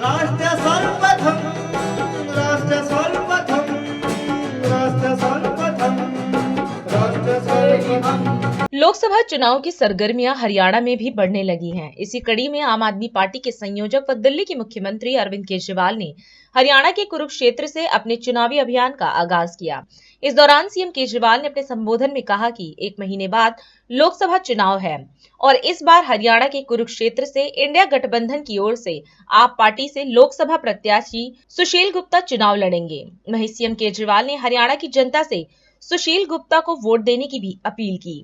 राष्ट्र सर्वप्रथम राष्ट्र सर्वप्रथम राष्ट्र सर्वप्रथम राष्ट्र सर्वप्रथम। लोकसभा चुनाव की सरगर्मियां हरियाणा में भी बढ़ने लगी हैं। इसी कड़ी में आम आदमी पार्टी के संयोजक व दिल्ली के मुख्यमंत्री अरविंद केजरीवाल ने हरियाणा के कुरुक्षेत्र से अपने चुनावी अभियान का आगाज किया। इस दौरान सीएम केजरीवाल ने अपने संबोधन में कहा कि 1 महीने बाद लोकसभा चुनाव है और इस बार हरियाणा के कुरुक्षेत्र से इंडिया गठबंधन की ओर से आप पार्टी से लोकसभा प्रत्याशी सुशील गुप्ता चुनाव लड़ेंगे। वहीं सीएम केजरीवाल ने हरियाणा की जनता से सुशील गुप्ता को वोट देने की भी अपील की।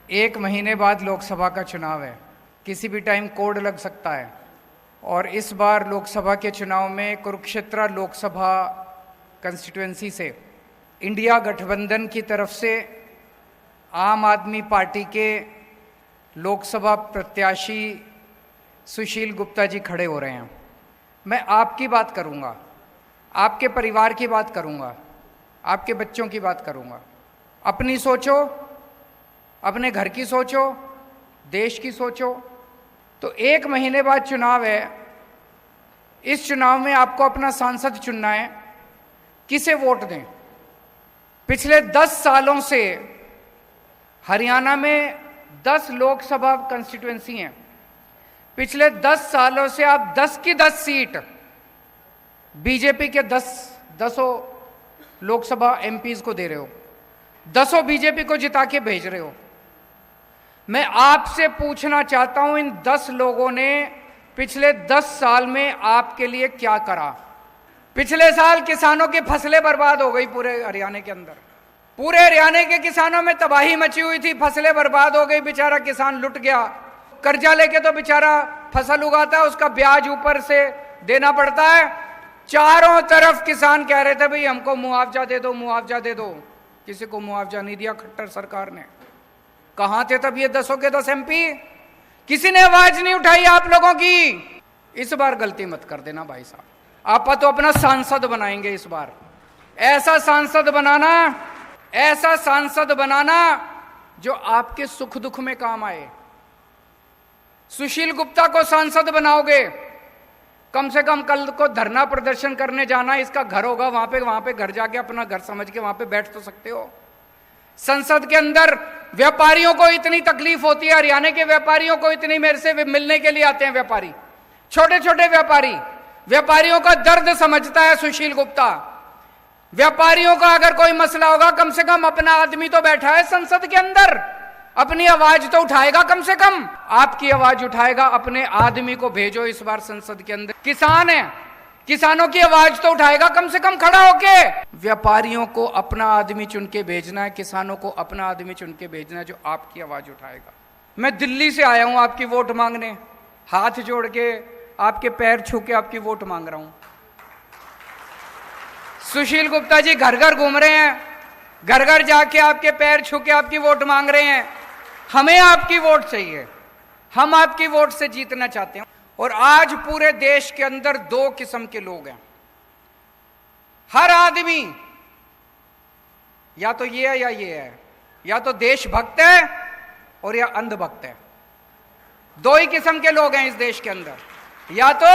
1 महीने बाद लोकसभा का चुनाव है, किसी भी टाइम कोड लग सकता है और इस बार लोकसभा के चुनाव में कुरुक्षेत्र लोकसभा कंस्टिट्यूएंसी से इंडिया गठबंधन की तरफ से आम आदमी पार्टी के लोकसभा प्रत्याशी सुशील गुप्ता जी खड़े हो रहे हैं। मैं आपकी बात करूंगा, आपके परिवार की बात करूंगा, आपके बच्चों की बात करूंगा। अपनी सोचो, अपने घर की सोचो, देश की सोचो। तो 1 महीने बाद चुनाव है, इस चुनाव में आपको अपना सांसद चुनना है। किसे वोट दें? पिछले 10 सालों से हरियाणा में 10 लोकसभा कंस्टिट्यूएंसी हैं। पिछले 10 सालों से आप 10 की 10 सीट बीजेपी के 10 लोकसभा एमपीज को दे रहे हो, 10 बीजेपी को जिता के भेज रहे हो। मैं आपसे पूछना चाहता हूं, इन 10 लोगों ने पिछले 10 साल में आपके लिए क्या करा? पिछले साल किसानों की फसलें बर्बाद हो गई पूरे हरियाणा के अंदर। पूरे हरियाणा के किसानों में तबाही मची हुई थी, फसलें बर्बाद हो गई, बेचारा किसान लुट गया। कर्जा लेके तो बेचारा फसल उगाता है, उसका ब्याज ऊपर से देना पड़ता है। चारों तरफ किसान कह रहे थे भाई हमको मुआवजा दे दो, मुआवजा दे दो। किसी को मुआवजा नहीं दिया खट्टर सरकार ने। कहां थे तब ये 10 के 10 एमपी? किसी ने आवाज नहीं उठाई आप लोगों की। इस बार गलती मत कर देना भाई साहब, आप तो अपना सांसद बनाएंगे इस बार। ऐसा सांसद बनाना जो आपके सुख दुख में काम आए। सुशील गुप्ता को सांसद बनाओगे, कम से कम कल को धरना प्रदर्शन करने जाना, इसका घर होगा वहां पे घर जाके अपना घर समझ के वहां पे बैठ तो सकते हो। संसद के अंदर व्यापारियों को इतनी तकलीफ होती है, हरियाणा के व्यापारियों को इतनी, मेरे से मिलने के लिए आते हैं व्यापारी, छोटे छोटे व्यापारियों का दर्द समझता है सुशील गुप्ता। व्यापारियों का अगर कोई मसला होगा, कम से कम अपना आदमी तो बैठा है संसद के अंदर, अपनी आवाज तो उठाएगा, कम से कम आपकी आवाज उठाएगा। अपने आदमी को भेजो इस बार संसद के अंदर। किसान है, किसानों की आवाज तो उठाएगा कम से कम खड़ा होके। व्यापारियों को अपना आदमी चुन के भेजना है, किसानों को अपना आदमी चुन के भेजना है जो आपकी आवाज उठाएगा। मैं दिल्ली से आया हूं आपकी वोट मांगने, हाथ जोड़ के आपके पैर छू के आपकी वोट मांग रहा हूं। सुशील गुप्ता जी घर घर घूम रहे हैं, घर घर जाके आपके पैर छू के आपकी वोट मांग रहे हैं। हमें आपकी वोट चाहिए, हम आपकी वोट से जीतना चाहते हैं। और आज पूरे देश के अंदर 2 किस्म के लोग हैं। हर आदमी या तो ये है या ये है, या तो देशभक्त है और या अंधभक्त है। 2 ही किस्म के लोग हैं इस देश के अंदर, या तो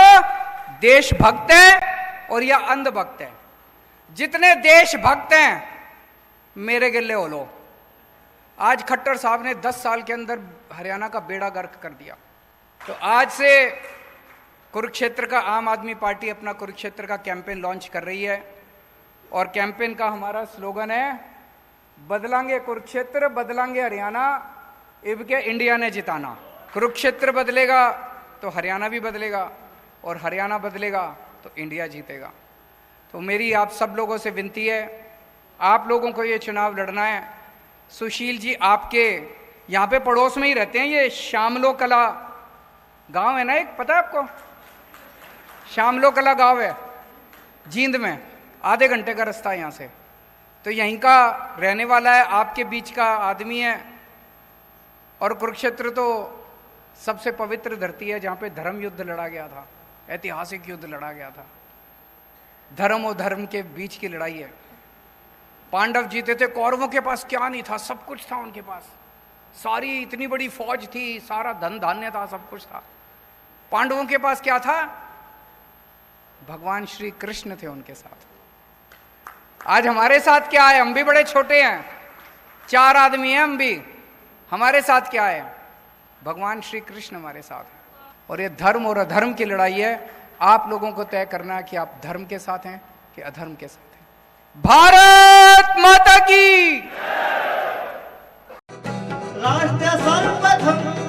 देशभक्त है और या अंधभक्त है। जितने देशभक्त हैं मेरे गिल्ले हो लो। आज खट्टर साहब ने 10 साल के अंदर हरियाणा का बेड़ा गर्क कर दिया। तो आज से कुरुक्षेत्र का आम आदमी पार्टी अपना कुरुक्षेत्र का कैंपेन लॉन्च कर रही है और कैंपेन का हमारा स्लोगन है, बदलांगे कुरुक्षेत्र, बदलांगे हरियाणा, इबके इंडिया ने जिताना। कुरुक्षेत्र बदलेगा तो हरियाणा भी बदलेगा और हरियाणा बदलेगा तो इंडिया जीतेगा। तो मेरी आप सब लोगों से विनती है, आप लोगों को ये चुनाव लड़ना है। सुशील जी आपके यहाँ पे पड़ोस में ही रहते हैं, ये शामलो कला गांव है ना एक, पता है आपको? शामलो कला गांव है जींद में, आधे घंटे का रास्ता है यहाँ से। तो यहीं का रहने वाला है, आपके बीच का आदमी है। और कुरुक्षेत्र तो सबसे पवित्र धरती है जहाँ पे धर्म युद्ध लड़ा गया था, ऐतिहासिक युद्ध लड़ा गया था। धर्म और धर्म के बीच की लड़ाई है। पांडव जीते थे, कौरवों के पास क्या नहीं था, सब कुछ था उनके पास। सारी इतनी बड़ी फौज थी, सारा धन धान्य था, सब कुछ था। पांडवों के पास क्या था? भगवान श्री कृष्ण थे उनके साथ। आज हमारे साथ क्या है? हम भी बड़े छोटे हैं, 4 आदमी हैं हम भी। हमारे साथ क्या है? भगवान श्री कृष्ण हमारे साथ हैं। और ये धर्म और अधर्म की लड़ाई है। आप लोगों को तय करना है कि आप धर्म के साथ हैं कि अधर्म के साथ हैं। भारत माता की राष्ट्र सर्वप्रथम